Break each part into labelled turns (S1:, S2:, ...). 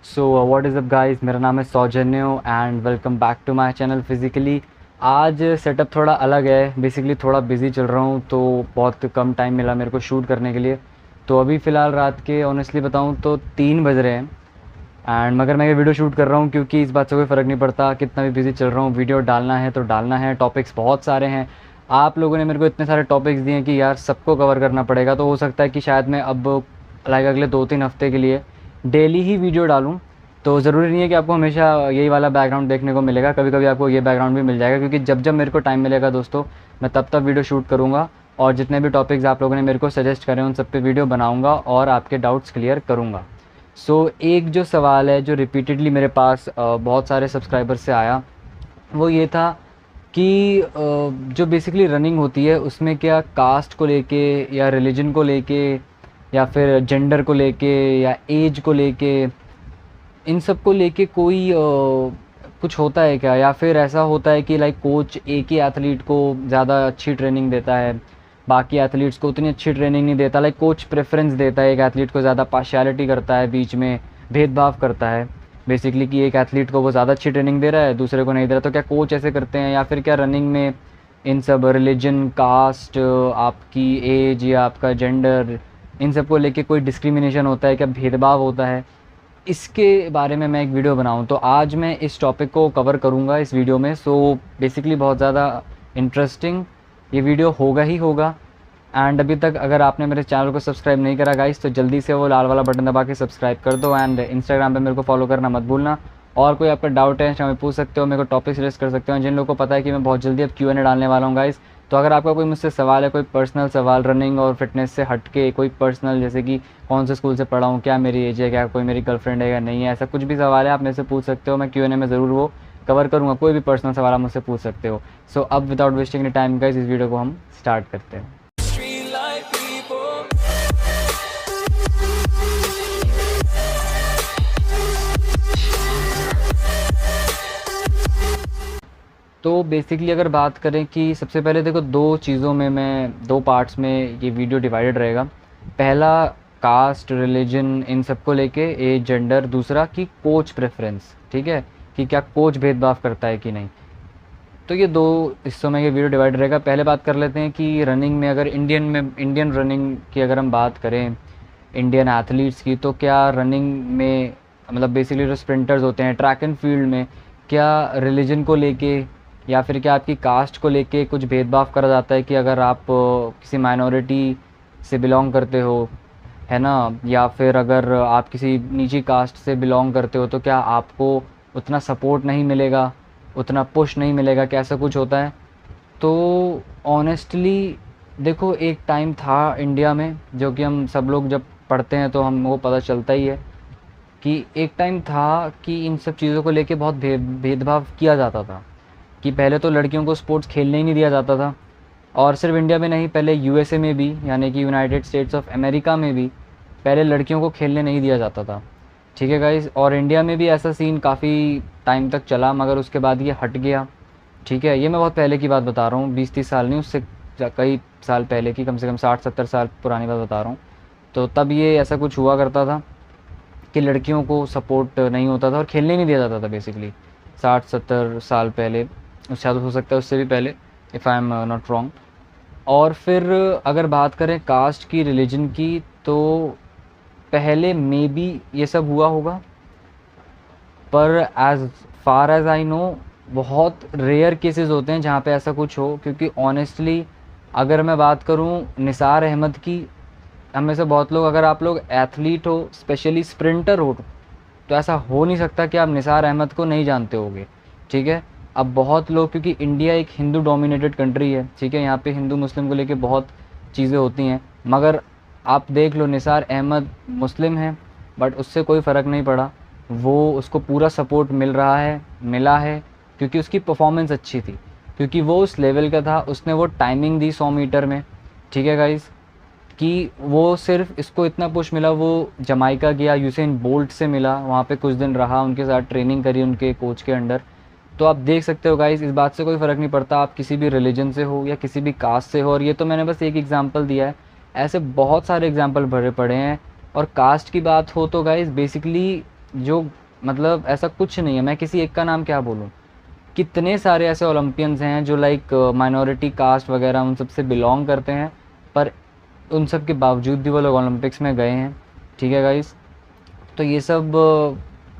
S1: So what is up guys, मेरा नाम है Saujanya and welcome back to my channel physically. आज सेटअप थोड़ा अलग है। बेसिकली थोड़ा बिज़ी चल रहा हूँ तो बहुत कम टाइम मिला मेरे को शूट करने के लिए। तो अभी फ़िलहाल रात के ऑनेस्टली बताऊँ तो 3 बज रहे हैं एंड मगर मैं ये वीडियो शूट कर रहा हूँ क्योंकि इस बात से कोई फ़र्क नहीं पड़ता कितना भी बिज़ी चल रहा हूँ, वीडियो डालना है तो डालना है। टॉपिक्स बहुत सारे हैं, आप लोगों ने मेरे को इतने सारे टॉपिक्स दिए हैं कि यार सबको कवर करना पड़ेगा। तो हो सकता है कि शायद मैं अब लाइक अगले 2-3 हफ्ते के लिए डेली ही वीडियो डालूँ। तो ज़रूरी नहीं है कि आपको हमेशा यही वाला बैकग्राउंड देखने को मिलेगा, कभी कभी आपको ये बैकग्राउंड भी मिल जाएगा क्योंकि जब जब मेरे को टाइम मिलेगा दोस्तों मैं तब तब वीडियो शूट करूँगा और जितने भी टॉपिक्स आप लोगों ने मेरे को सजेस्ट करें उन सब पे वीडियो बनाऊँगा और आपके डाउट्स क्लियर करूँगा। एक जो सवाल है जो रिपीटेडली मेरे पास बहुत सारे सब्सक्राइबर से आया वो ये था कि जो बेसिकली रनिंग होती है उसमें क्या कास्ट को लेके या रिलीजन को लेके या फिर जेंडर को लेके या एज को लेके, इन सब को लेके कोई कुछ होता है क्या, या फिर ऐसा होता है कि लाइक कोच एक ही एथलीट को ज़्यादा अच्छी ट्रेनिंग देता है, बाकी एथलीट्स को उतनी अच्छी ट्रेनिंग नहीं देता। लाइक कोच प्रेफरेंस देता है एक एथलीट को, ज़्यादा पार्शियलिटी करता है, बीच में भेदभाव करता है बेसिकली कि एक एथलीट को वो ज़्यादा अच्छी ट्रेनिंग दे रहा है दूसरे को नहीं दे रहा। तो क्या कोच ऐसे करते हैं या फिर क्या रनिंग में इन सब रिलीजन, कास्ट, आपकी एज या आपका जेंडर, इन सब को लेके कोई डिस्क्रिमिनेशन होता है, क्या भेदभाव होता है? इसके बारे में मैं एक वीडियो बनाऊँ तो आज मैं इस टॉपिक को कवर करूँगा इस वीडियो में। बेसिकली बहुत ज़्यादा इंटरेस्टिंग ये वीडियो होगा ही होगा। एंड अभी तक अगर आपने मेरे चैनल को सब्सक्राइब नहीं करा गाइस तो जल्दी से वो लाल वाला बटन दबा के सब्सक्राइब कर दो एंड इंस्टाग्राम पे मेरे को फॉलो करना मत भूलना। और कोई आपका डाउट है हमें पूछ सकते हो, मेरे को टॉपिक सजेस्ट कर सकते हो। जिन लोगों को पता है कि मैं बहुत जल्दी अब Q&A डालने वाला हूँ गाइस, तो अगर आपका कोई मुझसे सवाल है, कोई पर्सनल सवाल रनिंग और फिटनेस से हट के, कोई पर्सनल जैसे कि कौन से स्कूल से पढ़ा हूँ, क्या मेरी एज है, क्या कोई मेरी गर्लफ्रेंड है या नहीं है, ऐसा कुछ भी सवाल है आप मेरे से पूछ सकते हो। मैं Q&A में ज़रूर वो कवर करूँगा, कोई भी पर्सनल सवाल आप मुझसे पूछ सकते हो। अब without wasting any time guys इस वीडियो को हम स्टार्ट करते हैं। तो बेसिकली अगर बात करें कि सबसे पहले देखो दो चीज़ों में, मैं दो पार्ट्स में ये वीडियो डिवाइडेड रहेगा। पहला कास्ट, रिलीजन, इन सब को लेके, एज, जेंडर। दूसरा कि कोच प्रेफरेंस, ठीक है, कि क्या कोच भेदभाव करता है कि नहीं। तो ये दो हिस्सों में ये वीडियो डिवाइड रहेगा। पहले बात कर लेते हैं कि रनिंग में, अगर इंडियन रनिंग की अगर हम बात करें, इंडियन एथलीट्स की, तो क्या रनिंग में मतलब बेसिकली जो स्प्रिंटर्स होते हैं ट्रैक एंड फील्ड में, क्या रिलीजन को लेके या फिर क्या आपकी कास्ट को लेके कुछ भेदभाव करा जाता है कि अगर आप किसी माइनॉरिटी से बिलोंग करते हो, है ना, या फिर अगर आप किसी निजी कास्ट से बिलोंग करते हो तो क्या आपको उतना सपोर्ट नहीं मिलेगा, उतना पुश नहीं मिलेगा, क्या ऐसा कुछ होता है? तो ऑनेस्टली देखो एक टाइम था इंडिया में जो कि हम सब लोग जब पढ़ते हैं तो हमको पता चलता ही है कि एक टाइम था कि इन सब चीज़ों को लेके बहुत भेदभाव किया जाता था। कि पहले तो लड़कियों को स्पोर्ट्स खेलने ही नहीं दिया जाता था, और सिर्फ इंडिया में नहीं, पहले यूएसए में भी, यानी कि यूनाइटेड स्टेट्स ऑफ अमेरिका में भी पहले लड़कियों को खेलने नहीं दिया जाता था, ठीक है गाइस। और इंडिया में भी ऐसा सीन काफ़ी टाइम तक चला मगर उसके बाद ये हट गया, ठीक है। ये मैं बहुत पहले की बात बता रहा हूँ, 20-30 साल नहीं, उससे कई साल पहले की, कम से कम 60-70 साल पुरानी बात बता रहा हूँ। तो तब ये ऐसा कुछ हुआ करता था कि लड़कियों को सपोर्ट नहीं होता था और खेलने नहीं दिया जाता था बेसिकली, 60-70 साल पहले, शायद हो सकता है उससे भी पहले, if I am not wrong. और फिर अगर बात करें कास्ट की, रिलीजन की, तो पहले मे बी ये सब हुआ होगा, पर as far as I know बहुत रेयर केसेस होते हैं जहाँ पे ऐसा कुछ हो। क्योंकि ऑनेस्टली अगर मैं बात करूँ निसार अहमद की, हम में से बहुत लोग, अगर आप लोग एथलीट हो, स्पेशली स्प्रिंटर हो, तो ऐसा हो नहीं सकता कि आप निसार अहमद को नहीं जानते होगे, ठीक है। अब बहुत लोग, क्योंकि इंडिया एक हिंदू डोमिनेटेड कंट्री है, ठीक है, यहाँ पे हिंदू मुस्लिम को लेके बहुत चीज़ें होती हैं, मगर आप देख लो निसार अहमद मुस्लिम है बट उससे कोई फ़र्क नहीं पड़ा, वो उसको पूरा सपोर्ट मिला है क्योंकि उसकी परफॉर्मेंस अच्छी थी, क्योंकि वो उस लेवल का था, उसने वो टाइमिंग दी 100 मीटर में, ठीक है गाइज़, कि वो सिर्फ इसको इतना पुश मिला, वो जमाइका गया, यूसेन बोल्ट से मिला, वहाँ पे कुछ दिन रहा, उनके साथ ट्रेनिंग करी उनके कोच के अंडर। तो आप देख सकते हो गाइस, इस बात से कोई फ़र्क नहीं पड़ता आप किसी भी रिलीजन से हो या किसी भी कास्ट से हो। और ये तो मैंने बस एक एग्जांपल दिया है, ऐसे बहुत सारे एग्जांपल भरे पड़े हैं। और कास्ट की बात हो तो गाइस बेसिकली जो मतलब ऐसा कुछ नहीं है, मैं किसी एक का नाम क्या बोलूँ, कितने सारे ऐसे ओलंपियंस हैं जो लाइक माइनॉरिटी कास्ट वगैरह उन सब से बिलोंग करते हैं, पर उन सब के बावजूद भी वो लोग ओलंपिक्स में गए हैं। ठीक है गाइस, तो ये सब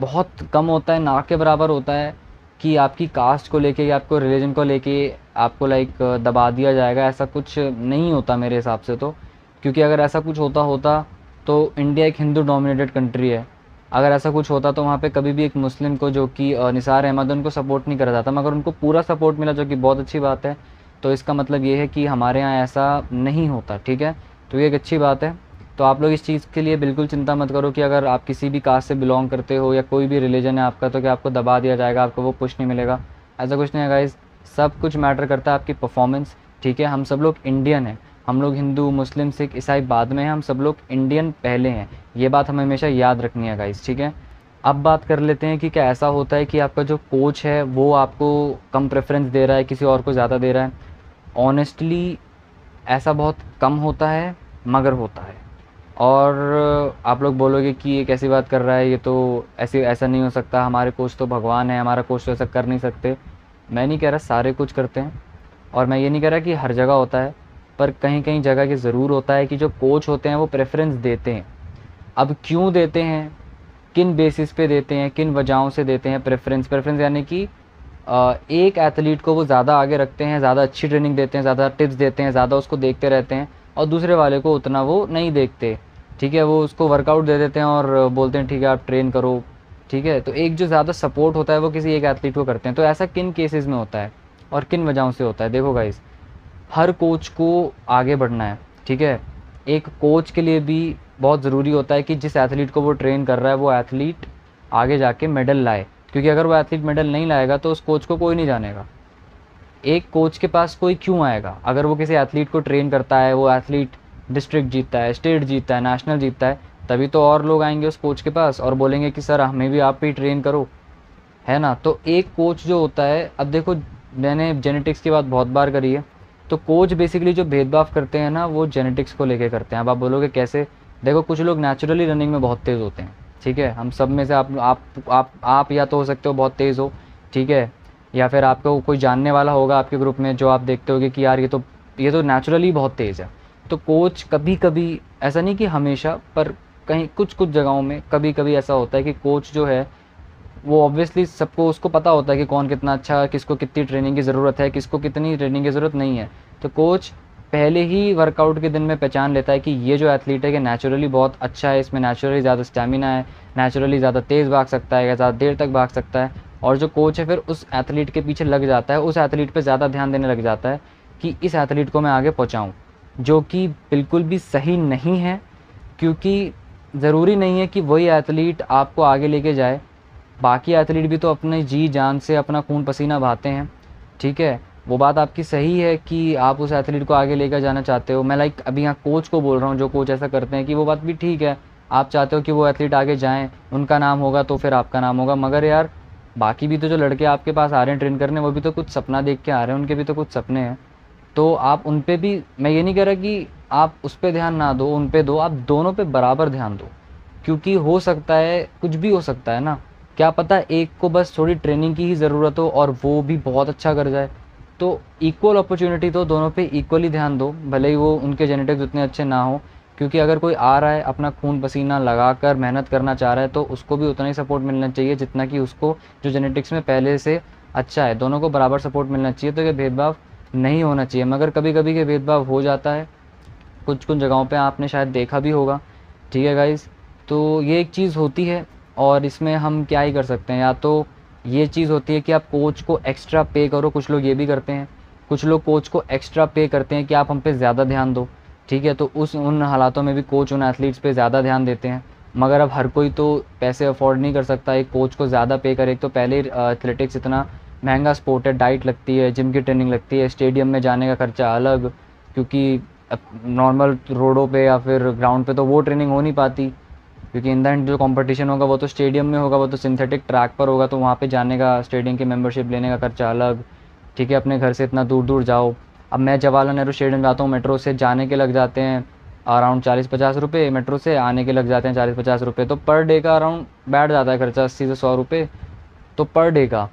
S1: बहुत कम होता है, ना के बराबर होता है कि आपकी कास्ट को लेके या आपको रिलीजन को लेके आपको लाइक दबा दिया जाएगा, ऐसा कुछ नहीं होता मेरे हिसाब से तो। क्योंकि अगर ऐसा कुछ होता होता तो इंडिया एक हिंदू डोमिनेटेड कंट्री है, अगर ऐसा कुछ होता तो वहाँ पे कभी भी एक मुस्लिम को, जो कि निसार अहमद, उनको सपोर्ट नहीं करा जाता, मगर उनको पूरा सपोर्ट मिला, जो कि बहुत अच्छी बात है। तो इसका मतलब ये है कि हमारे यहाँ ऐसा नहीं होता। ठीक है, तो ये एक अच्छी बात है। तो आप लोग इस चीज़ के लिए बिल्कुल चिंता मत करो कि अगर आप किसी भी कास्ट से बिलोंग करते हो या कोई भी रिलीजन है आपका, तो क्या आपको दबा दिया जाएगा, आपको वो पुश नहीं मिलेगा, ऐसा कुछ नहीं है गाइज़। सब कुछ मैटर करता है आपकी परफॉर्मेंस। ठीक है, हम सब लोग इंडियन हैं, हम लोग हिंदू मुस्लिम सिख ईसाई बाद में हैं, हम सब लोग इंडियन पहले हैं, ये बात हमें हमेशा याद रखनी है गाइज़। ठीक है, अब बात कर लेते हैं कि क्या ऐसा होता है कि आपका जो कोच है वो आपको कम प्रेफरेंस दे रहा है, किसी और को ज़्यादा दे रहा है। ऑनेस्टली ऐसा बहुत कम होता है, मगर होता है। और आप लोग बोलोगे कि ये कैसी बात कर रहा है, ये तो ऐसा नहीं हो सकता, हमारे कोच तो भगवान है, हमारा कोच तो ऐसा कर नहीं सकते। मैं नहीं कह रहा सारे कुछ करते हैं, और मैं ये नहीं कह रहा कि हर जगह होता है, पर कहीं कहीं जगह के ज़रूर होता है कि जो कोच होते हैं वो प्रेफरेंस देते हैं। अब क्यों देते हैं, किन बेसिस पे देते हैं, किन वजहों से देते हैं प्रेफरेंस, यानी कि एक एथलीट को वो ज़्यादा आगे रखते हैं, ज़्यादा अच्छी ट्रेनिंग देते हैं, ज़्यादा टिप्स देते हैं, ज़्यादा उसको देखते रहते हैं, और दूसरे वाले को उतना वो नहीं देखते। ठीक है, वो उसको वर्कआउट दे देते हैं और बोलते हैं ठीक है आप ट्रेन करो। ठीक है, तो एक जो ज़्यादा सपोर्ट होता है वो किसी एक एथलीट को करते हैं। तो ऐसा किन केसेस में होता है और किन वजहों से होता है? देखो गाइस, हर कोच को आगे बढ़ना है। ठीक है, एक कोच के लिए भी बहुत ज़रूरी होता है कि जिस एथलीट को वो ट्रेन कर रहा है वो एथलीट आगे जाके मेडल लाए, क्योंकि अगर वो एथलीट मेडल नहीं लाएगा तो उस कोच को कोई नहीं जानेगा। एक कोच के पास कोई क्यों आएगा? अगर वो किसी एथलीट को ट्रेन करता है, वो एथलीट डिस्ट्रिक्ट जीतता है, स्टेट जीतता है, नेशनल जीतता है, तभी तो और लोग आएंगे उस कोच के पास और बोलेंगे कि सर हमें भी आप भी ट्रेन करो, है ना। तो एक कोच जो होता है, अब देखो मैंने जेनेटिक्स की बात बहुत बार करी है, तो कोच बेसिकली जो भेदभाव करते हैं ना वो जेनेटिक्स को लेके करते हैं। अब आप बोलोगे कैसे? देखो कुछ लोग नेचुरली रनिंग में बहुत तेज़ होते हैं। ठीक है, हम सब में से आप या तो हो सकते हो बहुत तेज़ हो। ठीक है, या फिर आपको कोई जानने वाला होगा आपके ग्रुप में जो आप देखते होगे कि यार ये तो नेचुरली बहुत तेज़ है। तो कोच कभी कभी, ऐसा नहीं कि हमेशा, पर कहीं कुछ कुछ जगहों में कभी कभी ऐसा होता है कि कोच जो है वो ऑब्वियसली सबको उसको पता होता है कि कौन कितना अच्छा, किसको कितनी ट्रेनिंग की ज़रूरत है, किसको कितनी ट्रेनिंग की ज़रूरत नहीं है। तो कोच पहले ही वर्कआउट के दिन में पहचान लेता है कि ये जो एथलीट है कि नेचुरली बहुत अच्छा है, इसमें नेचुरली ज़्यादा स्टैमिना है, नेचुरली ज़्यादा तेज़ भाग सकता है या ज़्यादा देर तक भाग सकता है। और जो कोच है फिर उस एथलीट के पीछे लग जाता है, उस एथलीट पे ज़्यादा ध्यान देने लग जाता है कि इस एथलीट को मैं आगे पहुँचाऊँ, जो कि बिल्कुल भी सही नहीं है। क्योंकि ज़रूरी नहीं है कि वही एथलीट आपको आगे लेके जाए, बाकी एथलीट भी तो अपने जी जान से अपना खून पसीना बहाते हैं। ठीक है, वो बात आपकी सही है कि आप उस एथलीट को आगे लेकर जाना चाहते हो। मैं लाइक अभी यहाँ कोच को बोल रहा हूँ, जो कोच ऐसा करते हैं, कि वो बात भी ठीक है, आप चाहते हो कि वो एथलीट आगे जाएं, उनका नाम होगा तो फिर आपका नाम होगा। मगर यार बाकी भी तो जो लड़के आपके पास आ रहे हैं ट्रेन करने, वो भी तो कुछ सपना देख के आ रहे हैं, उनके भी तो कुछ सपने हैं। तो आप उन पे भी, मैं ये नहीं कह रहा कि आप उस पर ध्यान ना दो, उन पे दो, आप दोनों पे बराबर ध्यान दो। क्योंकि हो सकता है, कुछ भी हो सकता है ना, क्या पता एक को बस थोड़ी ट्रेनिंग की ही ज़रूरत हो और वो भी बहुत अच्छा कर जाए। तो इक्वल अपॉर्चुनिटी दो, दोनों पे इक्वली ध्यान दो, भले ही वो उनके जेनेटिक्स उतने अच्छे ना हो। क्योंकि अगर कोई आ रहा है अपना खून पसीना लगा कर मेहनत करना चाह रहा है, तो उसको भी उतना ही सपोर्ट मिलना चाहिए जितना कि उसको जो जेनेटिक्स में पहले से अच्छा है। दोनों को बराबर सपोर्ट मिलना चाहिए। तो ये भेदभाव नहीं होना चाहिए, मगर कभी कभी ये भेदभाव हो जाता है, कुछ कुछ जगहों पे आपने शायद देखा भी होगा। ठीक है गाइज़, तो ये एक चीज़ होती है, और इसमें हम क्या ही कर सकते हैं। या तो ये चीज़ होती है कि आप कोच को एक्स्ट्रा पे करो, कुछ लोग ये भी करते हैं, कुछ लोग कोच को एक्स्ट्रा पे करते हैं कि आप हम पे ज़्यादा ध्यान दो। ठीक है, तो उन हालातों में भी कोच उन एथलीट्स पे ज़्यादा ध्यान देते हैं। मगर अब हर कोई तो पैसे अफोर्ड नहीं कर सकता एक कोच को ज़्यादा पे करे। एक तो पहले एथलेटिक्स इतना महंगा स्पोर्ट है, डाइट लगती है, जिम की ट्रेनिंग लगती है, स्टेडियम में जाने का खर्चा अलग, क्योंकि नॉर्मल रोडों पे या फिर ग्राउंड पे तो वो ट्रेनिंग हो नहीं पाती। क्योंकि इन द एंड जो कंपटीशन होगा वो तो स्टेडियम में होगा, वो तो सिंथेटिक ट्रैक पर होगा, तो वहाँ पे जाने का, स्टेडियम की मेंबरशिप लेने का खर्चा अलग। ठीक है, अपने घर से इतना दूर दूर जाओ। अब मैं जवाहरलाल नेहरू स्टेडियम जाता हूँ, मेट्रो से जाने के लग जाते हैं अराउंड 40-50 रुपये, मेट्रो से आने के लग जाते हैं 40-50 रुपये, तो पर डे का अराउंड बैठ जाता है खर्चा 80 से 100 रुपये, तो पर डे का।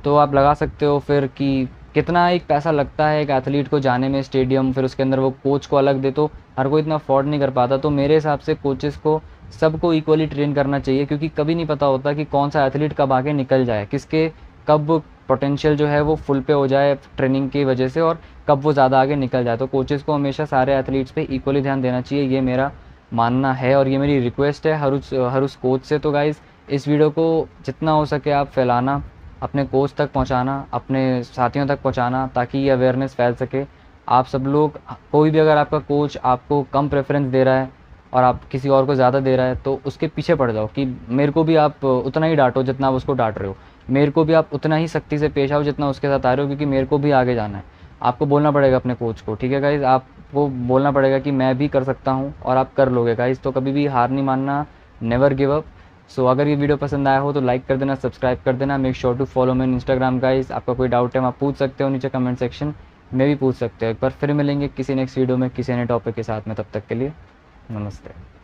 S1: तो आप लगा सकते हो फिर कि कितना एक पैसा लगता है एक एथलीट को जाने में स्टेडियम, फिर उसके अंदर वो कोच को अलग दे, तो हर कोई इतना अफोर्ड नहीं कर पाता। तो मेरे हिसाब से कोचेस को सबको इक्वली ट्रेन करना चाहिए, क्योंकि कभी नहीं पता होता कि कौन सा एथलीट कब आगे निकल जाए, किसके कब पोटेंशियल जो है वो फुल पे हो जाए ट्रेनिंग की वजह से, और कब वो ज़्यादा आगे निकल जाए। तो कोचेस को हमेशा सारे एथलीट्स पे इक्वली ध्यान देना चाहिए, ये मेरा मानना है और ये मेरी रिक्वेस्ट है हर उस कोच से। तो गाइज़, इस वीडियो को जितना हो सके आप फैलाना, अपने कोच तक पहुंचाना, अपने साथियों तक पहुंचाना, ताकि ये अवेयरनेस फैल सके। आप सब लोग, कोई भी अगर आपका कोच आपको कम प्रेफरेंस दे रहा है और आप किसी और को ज़्यादा दे रहा है, तो उसके पीछे पड़ जाओ कि मेरे को भी आप उतना ही डांटो जितना आप उसको डांट रहे हो, मेरे को भी आप उतना ही सख्ती से पेश आओ जितना उसके साथ आ रहे हो, क्योंकि मेरे को भी आगे जाना है। आपको बोलना पड़ेगा अपने कोच को, ठीक है गाइज़, आपको बोलना पड़ेगा कि मैं भी कर सकता हूँ और आप कर लोगे गाइज़। तो कभी भी हार नहीं मानना, नेवर गिव अप। सो अगर ये वीडियो पसंद आया हो तो लाइक कर देना, सब्सक्राइब कर देना। Make sure to follow me Instagram guys. आपका कोई डाउट है आप पूछ सकते हो नीचे कमेंट सेक्शन में भी पूछ सकते हो। एक बार फिर मिलेंगे किसी नेक्स्ट वीडियो में किसी नए टॉपिक के साथ में, तब तक के लिए नमस्ते।